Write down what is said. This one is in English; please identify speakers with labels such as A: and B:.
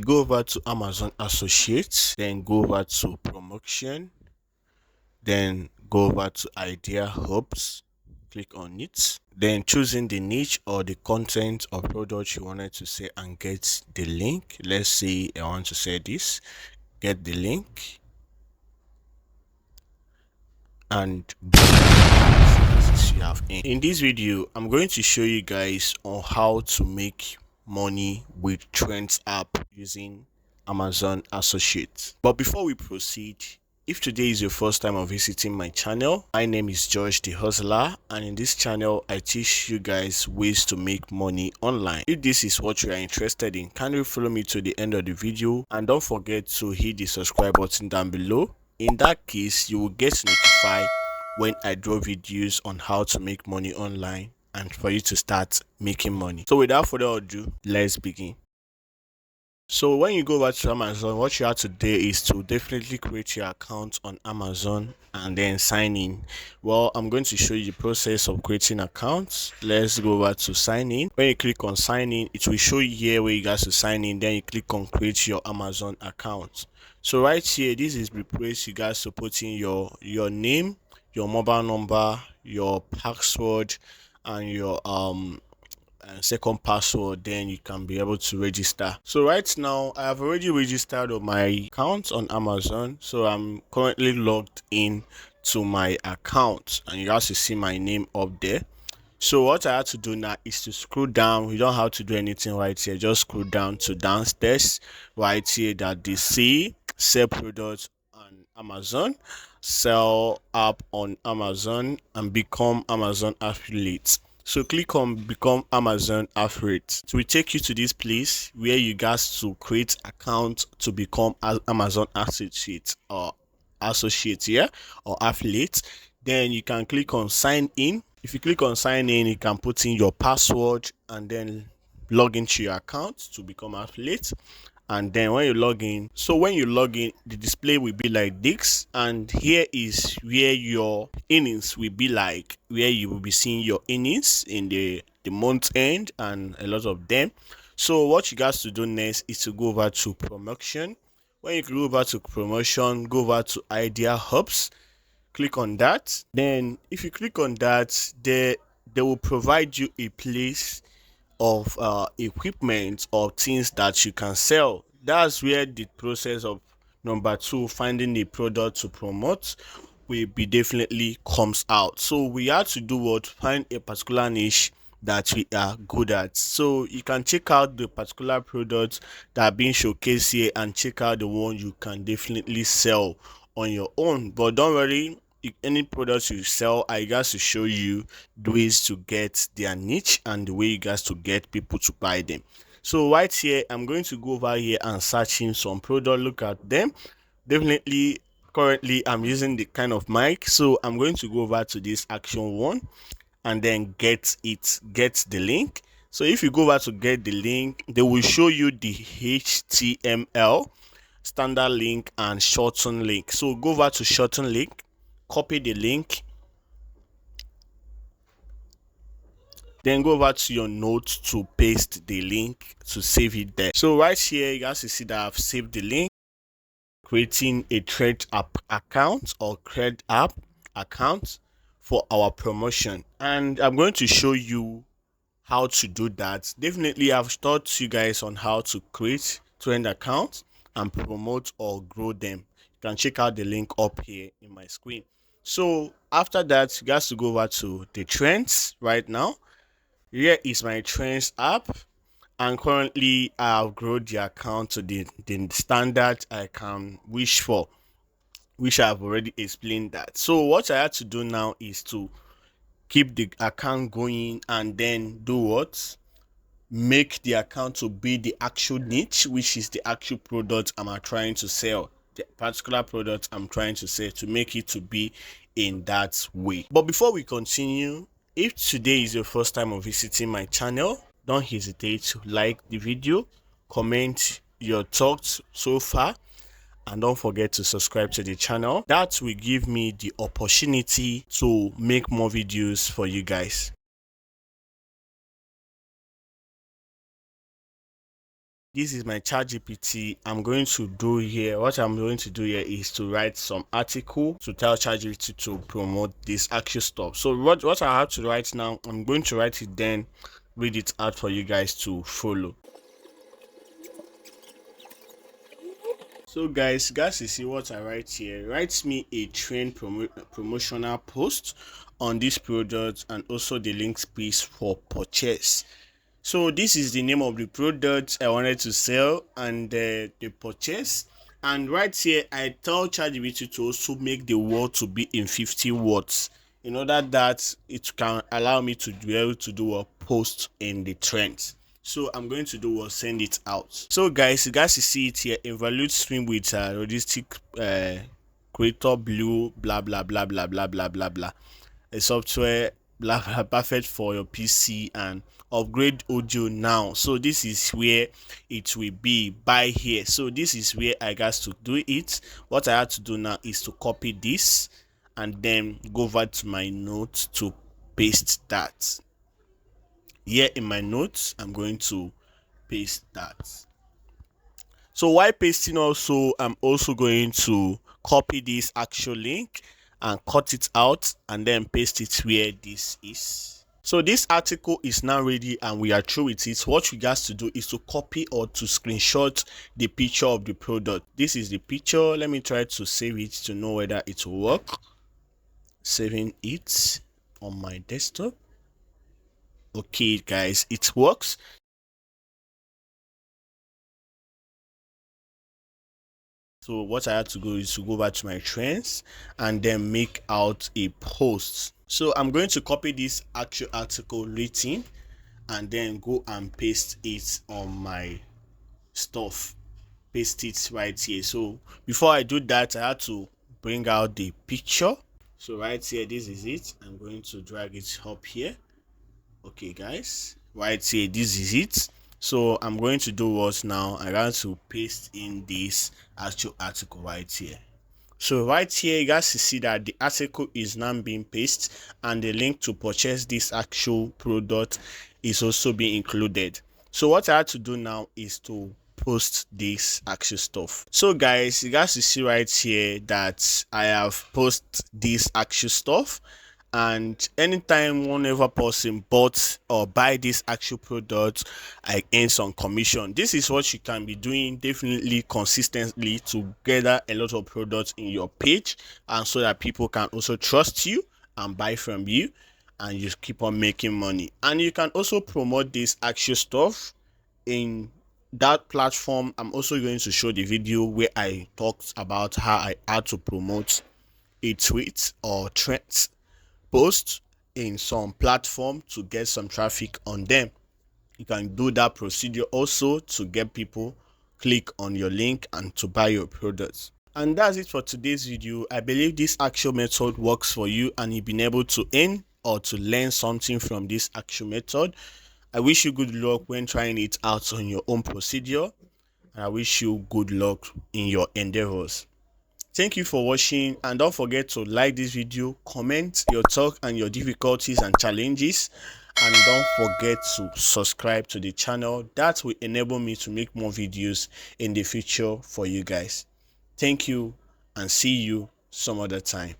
A: go over to Amazon Associates, then go over to promotion, then go over to idea hubs, click on it, then choosing the niche or the content or product you wanted to say and get the link. Let's say I want to say this, get the link, and you have in this video I'm going to show you guys on how to make money with Trends app using Amazon Associates. But before we proceed, if today is your first time of visiting my channel, my name is Joshdehustler, and in this channel I teach you guys ways to make money online. If this is what you are interested in, kindly follow me to the end of the video and don't forget to hit the subscribe button down below. In that case, you will get notified when I draw videos on how to make money online and for you to start making money. So without further ado, let's begin. So when you go over to Amazon, what you have to do is to definitely create your account on Amazon and then sign in. Well, I'm going to show you the process of creating accounts. Let's go over to sign in. When you click on sign in, it will show you here where you guys to sign in. Then you click on create your Amazon account. So right here, this is the place you guys to put in your name, your mobile number, your password, and your second password. Then you can be able to register. So right now I have already registered on my account on Amazon, so I'm currently logged in to my account and you guys to see my name up there. So what I have to do now is to scroll down. You don't have to do anything right here, just scroll down to downstairs right here that they see sell products on Amazon, sell app on Amazon, and become Amazon affiliate. So click on become Amazon affiliate. So we take you to this place where you guys to create account to become Amazon associate or or affiliate. Then you can click on sign in. If you click on sign in, you can put in your password and then log into your account to become affiliate. And then when you log in, the display will be like this, and here is where your earnings will be, like where you will be seeing your earnings in the month end and a lot of them. So what you guys to do next is to go over to promotion. When you go over to promotion, go over to idea hubs, click on that. Then if you click on that, they will provide you a place of equipment or things that you can sell. That's where the process of number two, finding a product to promote, will be definitely comes out. So we have to do what, find a particular niche that we are good at. So you can check out the particular products that are being showcased here and check out the one you can definitely sell on your own. But don't worry, any products you sell, I guys to show you the ways to get their niche and the way you guys to get people to buy them. So right here, I'm going to go over here and searching some product, look at them. Definitely currently I'm using the kind of mic, so I'm going to go over to this action one and then get the link. So if you go over to get the link, they will show you the HTML, standard link, and shorten link. So go over to shorten link, copy the link, then go over to your notes to paste the link to save it there. So right here you guys see that I've saved the link, creating a trade app account or cred app account for our promotion, and I'm going to show you how to do that. Definitely I've taught you guys on how to create trend accounts and promote or grow them. You can check out the link up here in my screen. So after that, you guys to go over to the trends. Right now here is my trends app, and currently I've grown the account to the standard I can wish for, which I've already explained that. So what I had to do now is to keep the account going and then do what, make the account to be the actual niche, which is the actual product I'm trying to sell, the particular product I'm trying to sell, to make it to be in that way. But before we continue, if today is your first time of visiting my channel, don't hesitate to like the video, comment your thoughts so far, and don't forget to subscribe to the channel. That will give me the opportunity to make more videos for you guys. this is my chat GPT. I'm going to do here, what I'm going to do here is to write some article to tell chat GPT to promote this actual stuff. So what I have to write now, I'm going to write it, then read it out for you guys to follow. So guys, you see what I write here. Write me a promotional post on this product and also the links piece for purchase. So this is the name of the product I wanted to sell and the purchase. And right here, I tell ChatGPT to also make the word to be in 50 words in order that it can allow me to be able to do a post in the trends. So I'm going to do was send it out. So guys, you see it here. Evaluate stream with logistic creator blue blah blah blah blah blah blah blah blah. A software blah, blah, perfect for your PC and upgrade audio now. So this is where it will be by here. So this is where I got to do it. What I had to do now is to copy this and then go over to my notes to paste that. Here in my notes, I'm going to paste that. So while pasting also, I'm also going to copy this actual link and cut it out and then paste it where this is. So this article is now ready and we are through with it. What we got to do is to copy or to screenshot the picture of the product. This is the picture. Let me try to save it to know whether it will work. Saving it on my desktop. Okay guys, it works. So what I had to go is to go back to my trends and then make out a post. So I'm going to copy this actual article written and then go and paste it on my stuff. Paste it right here. So before I do that, I had to bring out the picture. So right here, this is it. I'm going to drag it up here. Okay guys, right here, this is it. So I'm going to do what now? I'm going to paste in this actual article right here. So right here, you guys see that the article is now being pasted and the link to purchase this actual product is also being included. So what I have to do now is to post this actual stuff. So guys, you guys see right here that I have posted this actual stuff, and anytime whenever person bought or buy this actual product, I earn some commission. This is what you can be doing definitely consistently to gather a lot of products in your page, and so that people can also trust you and buy from you and you keep on making money. And you can also promote this actual stuff in that platform. I'm also going to show the video where I talked about how I had to promote a tweet or trends post in some platform to get some traffic on them. You can do that procedure also to get people click on your link and to buy your products. And that's it for today's video. I believe this actual method works for you and you've been able to earn or to learn something from this actual method. I wish you good luck when trying it out on your own procedure, and I wish you good luck in your endeavors. Thank you for watching, and don't forget to like this video, comment your talk and your difficulties and challenges, and don't forget to subscribe to the channel. That will enable me to make more videos in the future for you guys. Thank you and see you some other time.